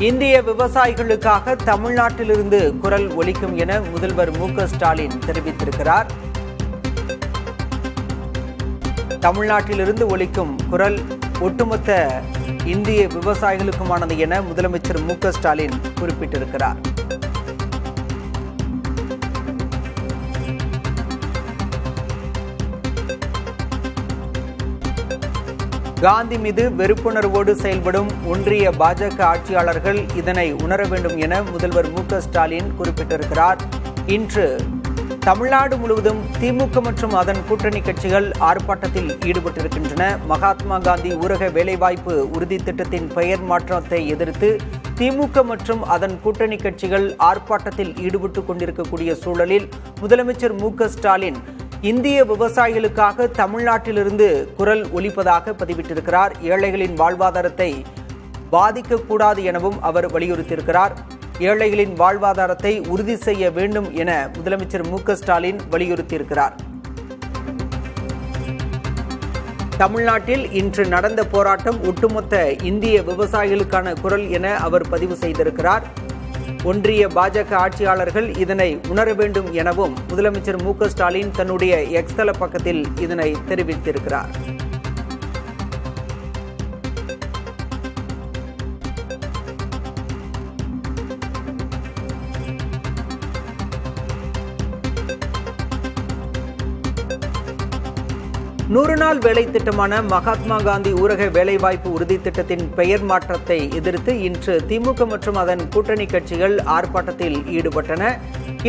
இந்திய விவசாயிகளுக்காக தமிழ்நாட்டிலிருந்து குரல் ஒலிக்கும் என முதல்வர் மு.க. ஸ்டாலின் தெரிவித்திருக்கிறார். தமிழ்நாட்டிலிருந்து ஒலிக்கும் குரல் ஒட்டுமொத்த இந்திய விவசாயிகளுக்குமானது என முதலமைச்சர் மு.க. ஸ்டாலின் குறிப்பிட்டிருக்கிறார். காந்தி மீது வெறுப்புணர்வோடு செயல்படும் ஒன்றிய பாஜக ஆட்சியாளர்கள் இதனை உணர வேண்டும் என முதல்வர் மு.க. ஸ்டாலின் குறிப்பிட்டிருக்கிறார். இன்று தமிழ்நாடு முழுவதும் திமுக மற்றும் அதன் கூட்டணி கட்சிகள் ஆர்ப்பாட்டத்தில் ஈடுபட்டிருக்கின்றன. மகாத்மா காந்தி ஊரக வேலைவாய்ப்பு உறுதி திட்டத்தின் பெயர் மாற்றத்தை எதிர்த்து திமுக மற்றும் அதன் கூட்டணி கட்சிகள் ஆர்ப்பாட்டத்தில் ஈடுபட்டுக் கொண்டிருக்கக்கூடிய சூழலில் முதலமைச்சர் மு.க. ஸ்டாலின் இந்திய விவசாயிகளுக்காக தமிழ்நாட்டிலிருந்து குரல் ஒலிப்பதாக பதிவிட்டிருக்கிறார். ஏழைகளின் வாழ்வாதாரத்தை பாதிக்கக்கூடாது எனவும் அவர் வலியுறுத்தியிருக்கிறார். ஏழைகளின் வாழ்வாதாரத்தை உறுதி செய்ய வேண்டும் என முதலமைச்சர் மு.க. ஸ்டாலின் வலியுறுத்தியிருக்கிறார். தமிழ்நாட்டில் இன்று நடந்த போராட்டம் ஒட்டுமொத்த இந்திய விவசாயிகளுக்கான குரல் என அவர் பதிவு செய்திருக்கிறார். ஒன்றிய பாஜக ஆட்சியாளர்கள் இதனை உணர வேண்டும் எனவும் முதலமைச்சர் மு.க. ஸ்டாலின் தன்னுடைய எக்ஸ் தள பக்கத்தில் இதனை தெரிவித்திருக்கிறார். நூறு நாள் வேலை திட்டமான மகாத்மா காந்தி ஊரக வேலைவாய்ப்பு உறுதி திட்டத்தின் பெயர் மாற்றத்தை எதிர்த்து இன்று திமுக மற்றும் அதன் கூட்டணி கட்சிகள் ஆர்ப்பாட்டத்தில் ஈடுபட்டன.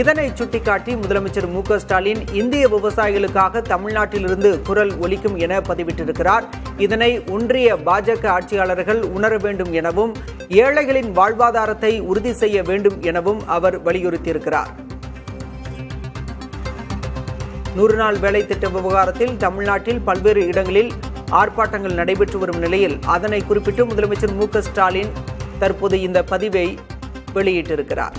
இதனை சுட்டிக்காட்டி முதலமைச்சர் மு.க. ஸ்டாலின் இந்திய விவசாயிகளுக்காக தமிழ்நாட்டிலிருந்து குரல் ஒலிக்கும் என பதிவிட்டிருக்கிறார். இதனை ஒன்றிய பாஜக ஆட்சியாளர்கள் உணர வேண்டும் எனவும் ஏழைகளின் வாழ்வாதாரத்தை உறுதி செய்ய வேண்டும் எனவும் அவர் வலியுறுத்தியிருக்கிறார். 100 நாள் வேலை திட்ட விவகாரத்தில் தமிழ்நாட்டில் பல்வேறு இடங்களில் ஆர்ப்பாட்டங்கள் நடைபெற்று வரும் நிலையில் அதனை குறிப்பிட்டு முதலமைச்சர் மு.க. ஸ்டாலின் தற்போது இந்த பதிவை வெளியிட்டிருக்கிறார்.